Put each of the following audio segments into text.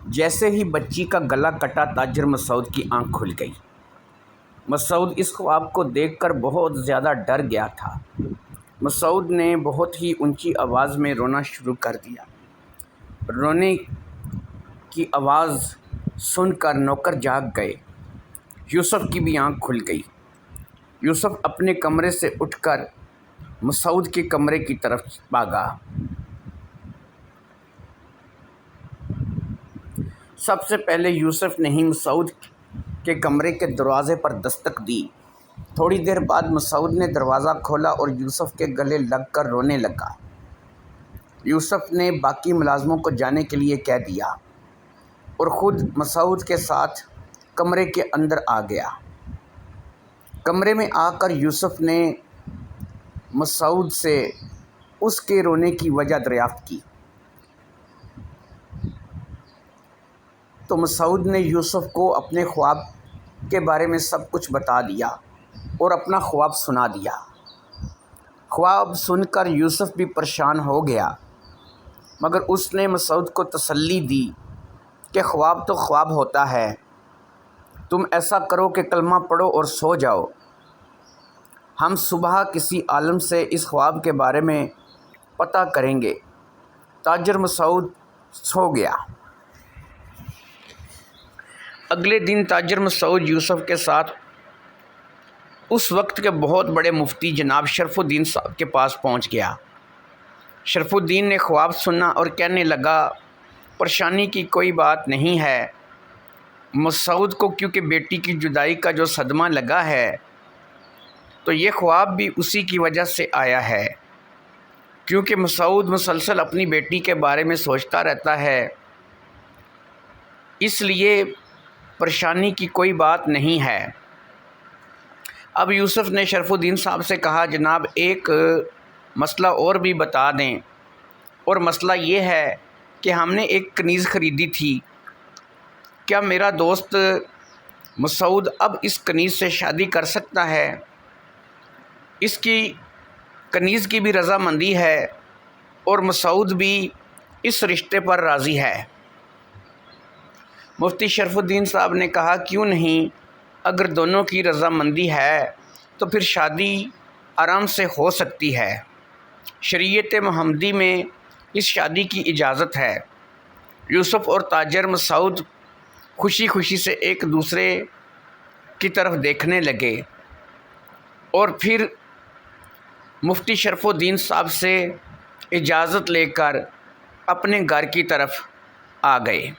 جیسے ہی بچی کا گلا کٹا تاجر مسعود کی آنکھ کھل گئی۔ مسعود اس خواب کو دیکھ کر بہت زیادہ ڈر گیا تھا۔ مسعود نے بہت ہی اونچی آواز میں رونا شروع کر دیا۔ رونے کی آواز سن کر نوکر جاگ گئے۔ یوسف کی بھی آنکھ کھل گئی۔ یوسف اپنے کمرے سے اٹھ کر مسعود کے کمرے کی طرف بھاگا۔ سب سے پہلے یوسف نے ہی مسعود کے کمرے کے دروازے پر دستک دی۔ تھوڑی دیر بعد مسعود نے دروازہ کھولا اور یوسف کے گلے لگ کر رونے لگا۔ یوسف نے باقی ملازموں کو جانے کے لیے کہہ دیا اور خود مسعود کے ساتھ کمرے کے اندر آ گیا۔ کمرے میں آ کر یوسف نے مسعود سے اس کے رونے کی وجہ دریافت کی تو مسعود نے یوسف کو اپنے خواب کے بارے میں سب کچھ بتا دیا اور اپنا خواب سنا دیا۔ خواب سن کر یوسف بھی پریشان ہو گیا، مگر اس نے مسعود کو تسلی دی کہ خواب تو خواب ہوتا ہے، تم ایسا کرو کہ کلمہ پڑھو اور سو جاؤ، ہم صبح کسی عالم سے اس خواب کے بارے میں پتہ کریں گے۔ تاجر مسعود سو گیا۔ اگلے دن تاجر مسعود یوسف کے ساتھ اس وقت کے بہت بڑے مفتی جناب شرف الدین صاحب کے پاس پہنچ گیا۔ شرف الدین نے خواب سنا اور کہنے لگا، پریشانی کی کوئی بات نہیں ہے، مسعود کو کیونکہ بیٹی کی جدائی کا جو صدمہ لگا ہے تو یہ خواب بھی اسی کی وجہ سے آیا ہے، کیونکہ مسعود مسلسل اپنی بیٹی کے بارے میں سوچتا رہتا ہے، اس لیے پریشانی کی کوئی بات نہیں ہے۔ اب یوسف نے شرف الدین صاحب سے کہا، جناب ایک مسئلہ اور بھی بتا دیں، اور مسئلہ یہ ہے کہ ہم نے ایک کنیز خریدی تھی، کیا میرا دوست مسعود اب اس کنیز سے شادی کر سکتا ہے؟ اس کی کنیز کی بھی رضامندی ہے اور مسعود بھی اس رشتے پر راضی ہے۔ مفتی شرف الدین صاحب نے کہا، کیوں نہیں، اگر دونوں کی رضامندی ہے تو پھر شادی آرام سے ہو سکتی ہے، شریعت محمدی میں اس شادی کی اجازت ہے۔ یوسف اور تاجر مسعود خوشی خوشی سے ایک دوسرے کی طرف دیکھنے لگے اور پھر مفتی شرف الدین صاحب سے اجازت لے کر اپنے گھر کی طرف آ گئے۔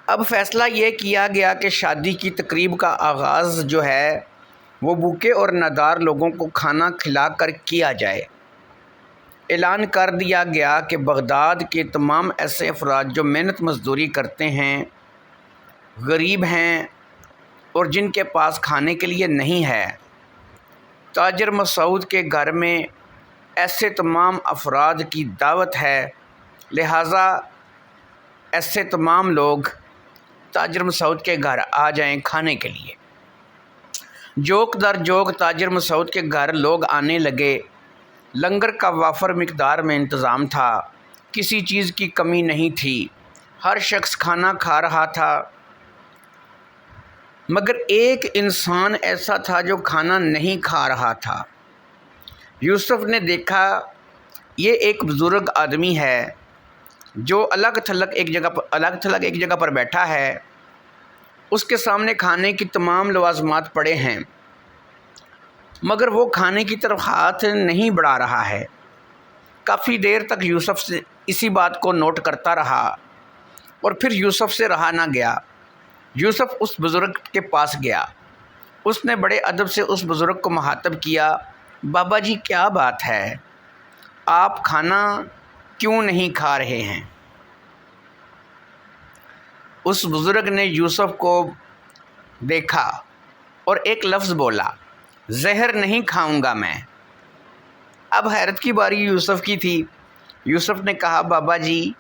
اب فیصلہ یہ کیا گیا کہ شادی کی تقریب کا آغاز جو ہے وہ بھوکے اور نادار لوگوں کو کھانا کھلا کر کیا جائے۔ اعلان کر دیا گیا کہ بغداد کے تمام ایسے افراد جو محنت مزدوری کرتے ہیں، غریب ہیں اور جن کے پاس کھانے کے لیے نہیں ہے، تاجر مسعود کے گھر میں ایسے تمام افراد کی دعوت ہے، لہٰذا ایسے تمام لوگ تاجر مسعود کے گھر آ جائیں کھانے کے لیے۔ جوک در جوک تاجر مسعود کے گھر لوگ آنے لگے۔ لنگر کا وافر مقدار میں انتظام تھا، کسی چیز کی کمی نہیں تھی، ہر شخص کھانا کھا رہا تھا، مگر ایک انسان ایسا تھا جو کھانا نہیں کھا رہا تھا۔ یوسف نے دیکھا یہ ایک بزرگ آدمی ہے جو الگ تھلگ ایک جگہ پر بیٹھا ہے، اس کے سامنے کھانے کی تمام لوازمات پڑے ہیں، مگر وہ کھانے کی طرف ہاتھ نہیں بڑھا رہا ہے۔ کافی دیر تک یوسف سے اسی بات کو نوٹ کرتا رہا اور پھر یوسف سے رہا نہ گیا۔ یوسف اس بزرگ کے پاس گیا، اس نے بڑے ادب سے اس بزرگ کو مخاطب کیا، بابا جی کیا بات ہے، آپ کھانا کیوں نہیں کھا رہے ہیں؟ اس بزرگ نے یوسف کو دیکھا اور ایک لفظ بولا، زہر نہیں کھاؤں گا میں۔ اب حیرت کی باری یوسف کی تھی۔ یوسف نے کہا، بابا جی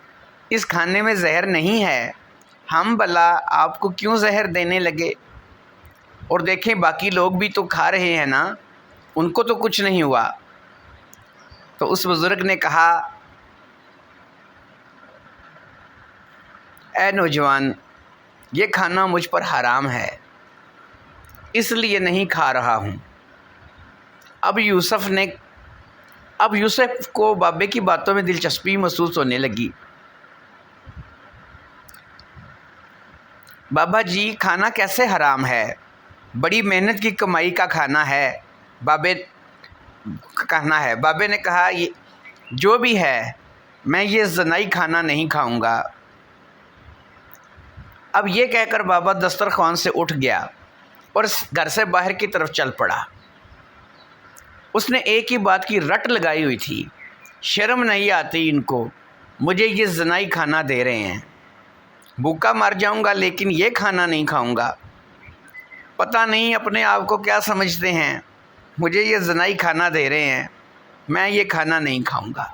اس کھانے میں زہر نہیں ہے، ہم بھلا آپ کو کیوں زہر دینے لگے؟ اور دیکھیں باقی لوگ بھی تو کھا رہے ہیں نا، ان کو تو کچھ نہیں ہوا۔ تو اس بزرگ نے کہا، اے نوجوان، یہ کھانا مجھ پر حرام ہے، اس لیے نہیں کھا رہا ہوں۔ اب یوسف کو بابے کی باتوں میں دلچسپی محسوس ہونے لگی۔ بابا جی، کھانا کیسے حرام ہے؟ بڑی محنت کی کمائی کا کھانا ہے۔ بابے نے کہا، جو بھی ہے، میں یہ زنائی کھانا نہیں کھاؤں گا۔ اب یہ کہہ کر بابا دسترخوان سے اٹھ گیا اور گھر سے باہر کی طرف چل پڑا۔ اس نے ایک ہی بات کی رٹ لگائی ہوئی تھی، شرم نہیں آتی ان کو، مجھے یہ زنائی کھانا دے رہے ہیں، بھوکا مر جاؤں گا لیکن یہ کھانا نہیں کھاؤں گا۔ پتہ نہیں اپنے آپ کو کیا سمجھتے ہیں، مجھے یہ زنائی کھانا دے رہے ہیں، میں یہ کھانا نہیں کھاؤں گا۔